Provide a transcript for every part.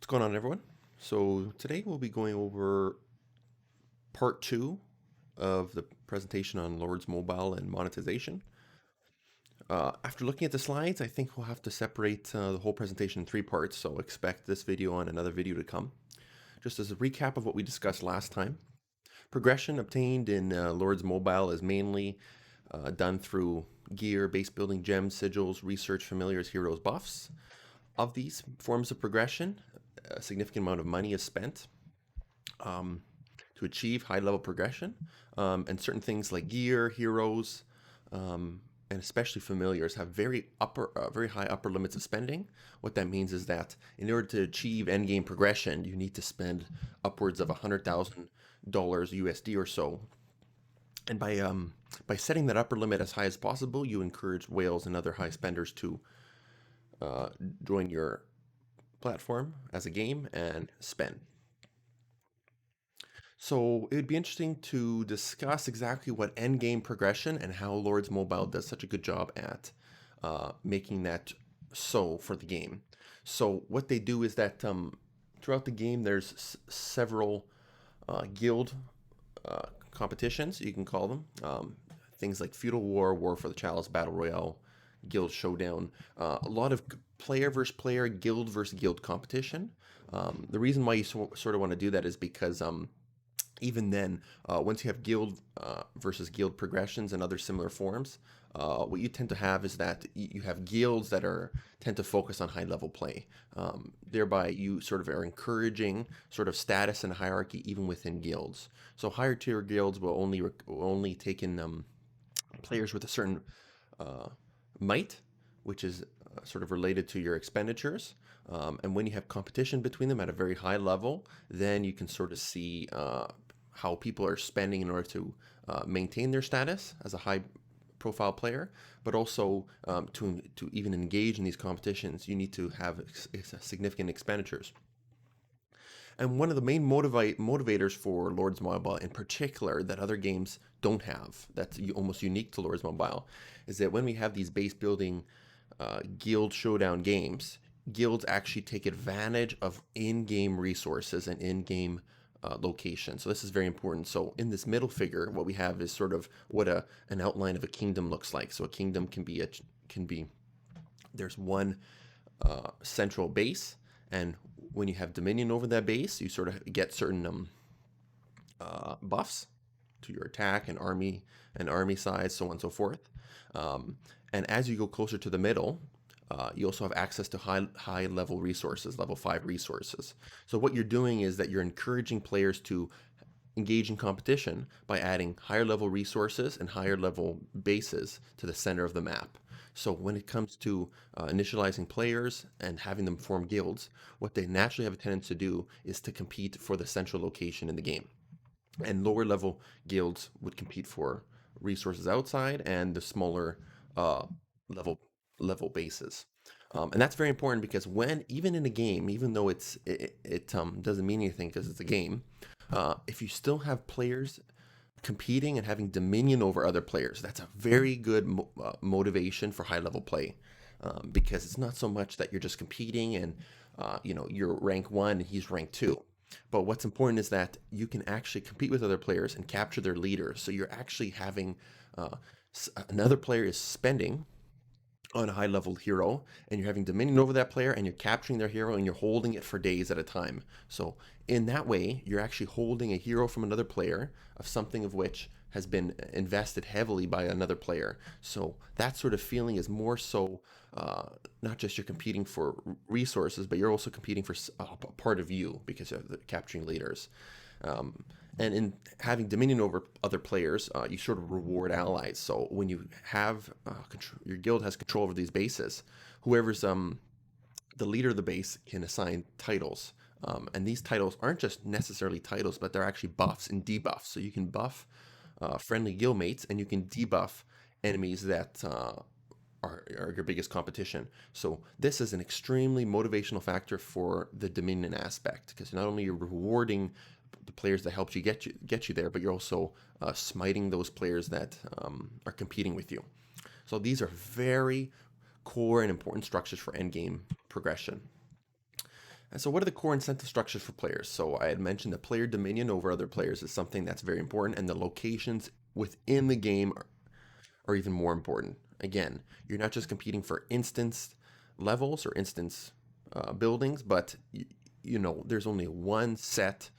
What's going on, everyone? So today we'll be going over part two of the presentation on Lords Mobile and monetization. After looking at the slides, I think we'll have to separate the whole presentation in three parts, so expect this video and another video to come. Just as a recap of what we discussed last time, progression obtained in Lords Mobile is mainly done through gear, base building, gems, sigils, research, familiars, heroes, buffs. Of these forms of progression, a significant amount of money is spent to achieve high level progression, and certain things like gear, heroes, and especially familiars have very high upper limits of spending. What that means is that in order to achieve end game progression, you need to spend upwards of $100,000 USD or so. And by setting that upper limit as high as possible, you encourage whales and other high spenders to join your platform as a game and spend. So it would be interesting to discuss exactly what endgame progression and how Lords Mobile does such a good job at making that so for the game. So what they do is that throughout the game, there's several guild competitions, you can call them. Things like Feudal War, War for the Chalice, Battle Royale, Guild Showdown. A lot of player versus player, guild versus guild competition. The reason why you sort of want to do that is because even then, once you have guild versus guild progressions and other similar forms, what you tend to have is that you have guilds that tend to focus on high level play. Thereby, you sort of are encouraging sort of status and hierarchy even within guilds. So higher tier guilds will only take in players with a certain might, which is sort of related to your expenditures. And when you have competition between them at a very high level, then you can sort of see how people are spending in order to maintain their status as a high profile player, but also to even engage in these competitions, you need to have significant expenditures. And one of the main motivators for Lords Mobile in particular that other games don't have, that's almost unique to Lords Mobile, is that when we have these base building guild showdown games, guilds actually take advantage of in-game resources and in-game location. So this is very important. So in this middle figure, what we have is sort of what an outline of a kingdom looks like. So a kingdom can be there's one central base, and when you have dominion over that base, you sort of get certain buffs to your attack and army size, so on and so forth. And as you go closer to the middle, you also have access to high level resources, level 5 resources. So what you're doing is that you're encouraging players to engage in competition by adding higher level resources and higher level bases to the center of the map. So when it comes to initializing players and having them form guilds, what they naturally have a tendency to do is to compete for the central location in the game. And lower level guilds would compete for resources outside and the smaller level bases. And that's very important because even in a game, even though it doesn't mean anything because it's a game, if you still have players competing and having dominion over other players, that's a very good motivation for high level play, because it's not so much that you're just competing and you're rank 1 and he's rank 2. But what's important is that you can actually compete with other players and capture their leaders. So you're actually having another player is spending on a high level hero, and you're having dominion over that player, and you're capturing their hero, and you're holding it for days at a time. So in that way, you're actually holding a hero from another player of something of which has been invested heavily by another player. So that sort of feeling is more so not just you're competing for resources, but you're also competing for a part of you because of the capturing leaders. And in having dominion over other players, you sort of reward allies. So when you have your guild has control over these bases, whoever's the leader of the base can assign titles. And these titles aren't just necessarily titles, but they're actually buffs and debuffs. So you can buff friendly guildmates, and you can debuff enemies that are your biggest competition. So this is an extremely motivational factor for the dominion aspect, because not only you're rewarding the players that helped you get you there, but you're also smiting those players that are competing with you. So these are very core and important structures for endgame progression. And so, what are the core incentive structures for players? So, I had mentioned that player dominion over other players is something that's very important, and the locations within the game are even more important. Again, you're not just competing for instance levels or instance buildings, but there's only one set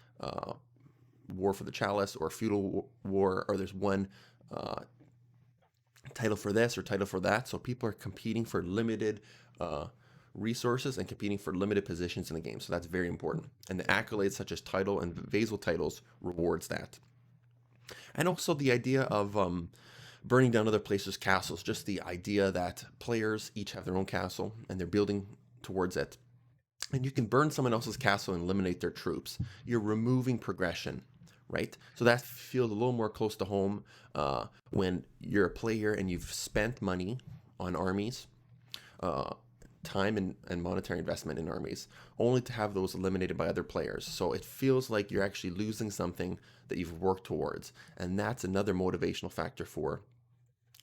war for the chalice or feudal war, or there's one uh, title for this or title for that. So people are competing for limited resources and competing for limited positions in the game. So that's very important. And the accolades such as title and vassal titles rewards that. And also the idea of burning down other places' castles. Just the idea that players each have their own castle and they're building towards it. And you can burn someone else's castle and eliminate their troops. You're removing progression, right? So that feels a little more close to home when you're a player and you've spent money on armies, uh, time and monetary investment in armies, only to have those eliminated by other players. So it feels like you're actually losing something that you've worked towards. And that's another motivational factor for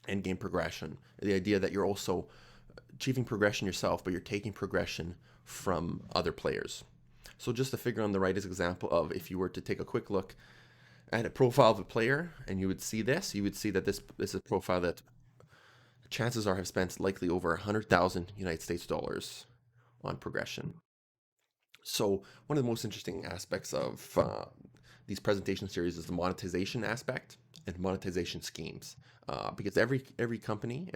end game progression. The idea that you're also achieving progression yourself, but you're taking progression from other players. So just the figure on the right is an example of if you were to take a quick look at a profile of a player and you would see this, you would see that this is a profile that chances are have spent likely over 100,000 United States dollars on progression. So one of the most interesting aspects of these presentation series is the monetization aspect and monetization schemes, because every company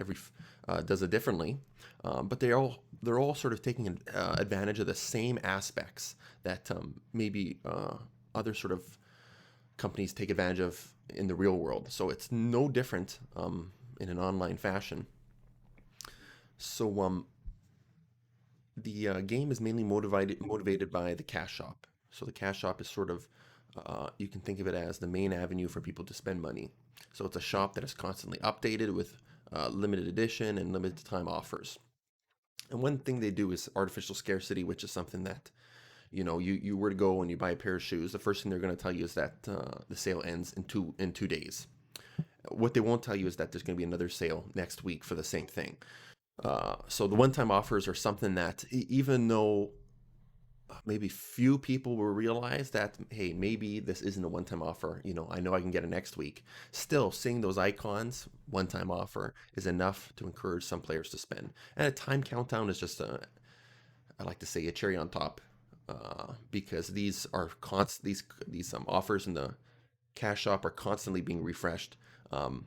does it differently, but they're all sort of taking advantage of the same aspects that maybe other sort of companies take advantage of in the real world. So it's no different in an online fashion. So the game is mainly motivated by the cash shop. So the cash shop is sort of you can think of it as the main avenue for people to spend money. So it's a shop that is constantly updated with limited edition and limited time offers. And one thing they do is artificial scarcity, which is something that you were to go and you buy a pair of shoes. The first thing they're going to tell you is that the sale ends in 2 days. What they won't tell you is that there's going to be another sale next week for the same thing. So the one-time offers are something that even though maybe few people will realize that, hey, maybe this isn't a one-time offer, I know I can get it next week. Still, seeing those icons, one-time offer, is enough to encourage some players to spend. And a time countdown is just I like to say a cherry on top, because these are these offers in the cash shop are constantly being refreshed. Um,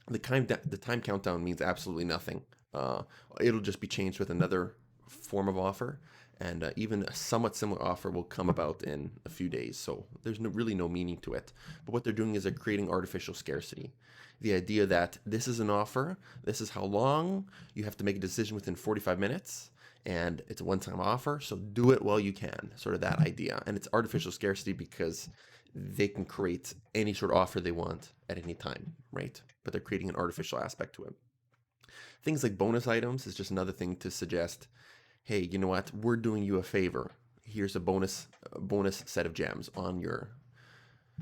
the time countdown means absolutely nothing. Uh, it'll just be changed with another form of offer, and even a somewhat similar offer will come about in a few days. So there's really no meaning to it. But what they're doing is they're creating artificial scarcity. The idea that this is an offer, this is how long you have to make a decision within 45 minutes, and it's a one-time offer. So do it while you can. Sort of that idea, and it's artificial scarcity because they can create any sort of offer they want at any time, right? But they're creating an artificial aspect to it. Things like bonus items is just another thing to suggest, hey, you know what? We're doing you a favor. Here's a bonus set of gems on your.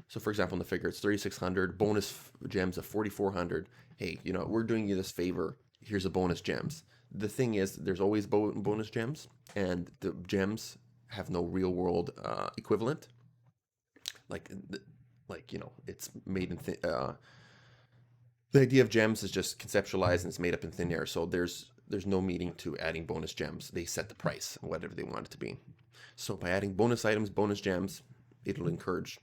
So for example, in the figure, it's 3,600 bonus gems of 4,400. Hey, we're doing you this favor. Here's a bonus gems. The thing is, there's always bonus gems, and the gems have no real world equivalent. Like, it's made in the idea of gems is just conceptualized and it's made up in thin air. So there's no meaning to adding bonus gems. They set the price, whatever they want it to be. So by adding bonus items, bonus gems, it'll encourage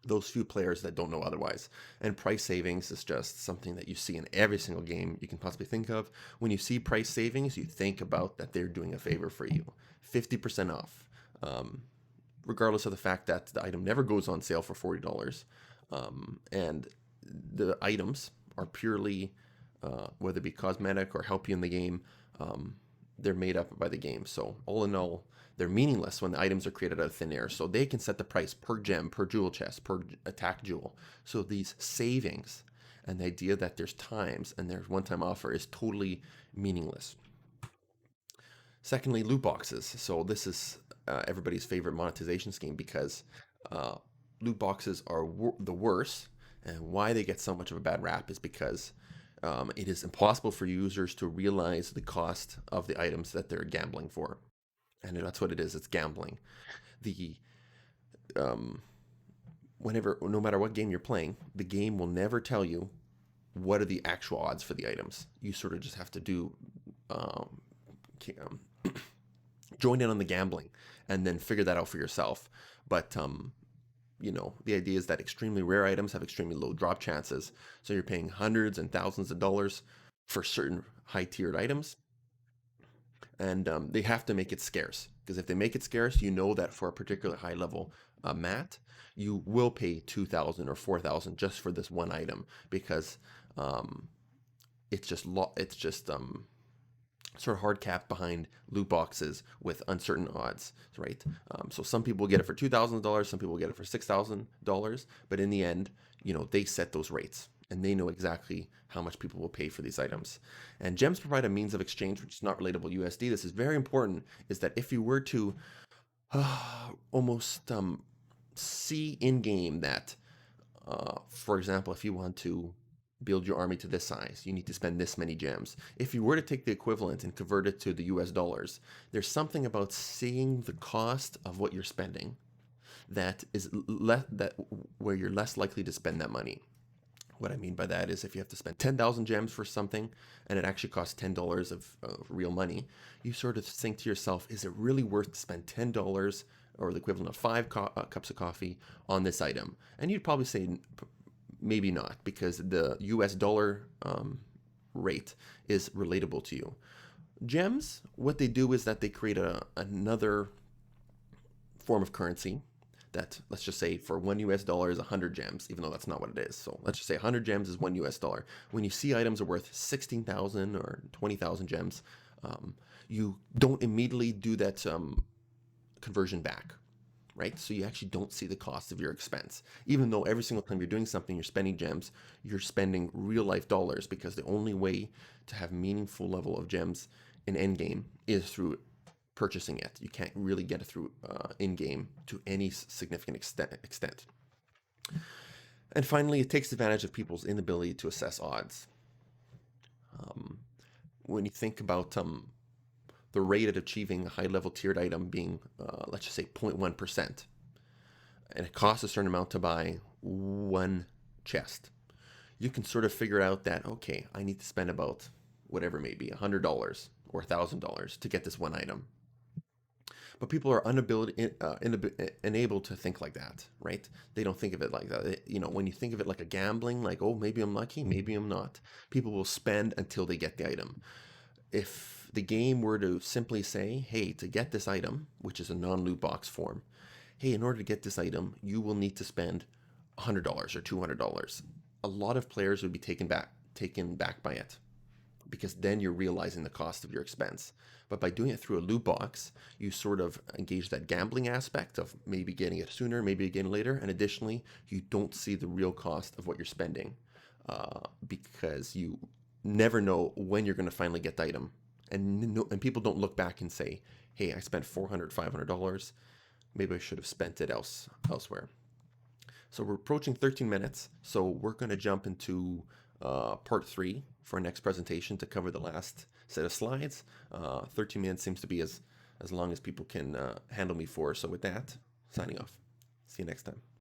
those few players that don't know otherwise. And price savings is just something that you see in every single game you can possibly think of. When you see price savings, you think about that they're doing a favor for you. 50% off, regardless of the fact that the item never goes on sale for $40. And the items are purely, whether it be cosmetic or help you in the game, they're made up by the game. So all in all, they're meaningless when the items are created out of thin air. So they can set the price per gem, per jewel chest, per attack jewel. So these savings and the idea that there's times and there's one-time offer is totally meaningless. Secondly, loot boxes. So this is everybody's favorite monetization scheme because uh, loot boxes are the worst. And why they get so much of a bad rap is because it is impossible for users to realize the cost of the items that they're gambling for. and that's what it is. It's gambling. The um, Whenever, no matter what game you're playing, the game will never tell you what are the actual odds for the items. You sort of just have to do um, um, join in on the gambling and then figure that out for yourself. But the idea is that extremely rare items have extremely low drop chances. So you're paying hundreds and thousands of dollars for certain high tiered items, and they have to make it scarce. Because if they make it scarce, you know that for a particular high level mat, you will pay 2,000 or 4,000 just for this one item because um, it's just sort of hard capped behind loot boxes with uncertain odds, right? So some people get it for $2,000, some people get it for $6,000, but in the end, they set those rates and they know exactly how much people will pay for these items. And gems provide a means of exchange which is not relatable USD. This is very important. Is that if you were to almost see in game that, for example, if you want to build your army to this size, you need to spend this many gems. If you were to take the equivalent and convert it to the US dollars, there's something about seeing the cost of what you're spending that is that where you're less likely to spend that money. What I mean by that is if you have to spend 10,000 gems for something and it actually costs $10 of real money, you sort of think to yourself, is it really worth to spend $10 or the equivalent of five cups of coffee on this item? And you'd probably say maybe not, because the US dollar rate is relatable to you. Gems, what they do is that they create another form of currency that, let's just say, for one US dollar is 100 gems, even though that's not what it is. So let's just say 100 gems is one US dollar. When you see items are worth 16,000 or 20,000 gems, you don't immediately do that conversion back, right? So you actually don't see the cost of your expense. Even though every single time you're doing something, you're spending gems, you're spending real life dollars, because the only way to have meaningful level of gems in endgame is through purchasing it. You can't really get it through in-game to any significant extent. And finally, it takes advantage of people's inability to assess odds. Um, when you think about the rate at achieving a high-level tiered item being, let's just say, 0.1%, and it costs a certain amount to buy one chest, you can sort of figure out that, okay, I need to spend about whatever it may be, $100 or $1,000 to get this one item. But people are unable to think like that, right? They don't think of it like that. When you think of it like a gambling, like, oh, maybe I'm lucky, maybe I'm not. People will spend until they get the item. If the game were to simply say, hey, to get this item, which is a non-loot box form, hey, in order to get this item, you will need to spend $100 or $200. A lot of players would be taken back by it, because then you're realizing the cost of your expense. But by doing it through a loot box, you sort of engage that gambling aspect of maybe getting it sooner, maybe getting it later. And additionally, you don't see the real cost of what you're spending because you never know when you're going to finally get the item. And people don't look back and say, hey, I spent $400, $500. Maybe I should have spent it elsewhere. So we're approaching 13 minutes. So we're going to jump into part 3 for our next presentation to cover the last set of slides. 13 minutes seems to be as long as people can handle me for. So with that, signing off. See you next time.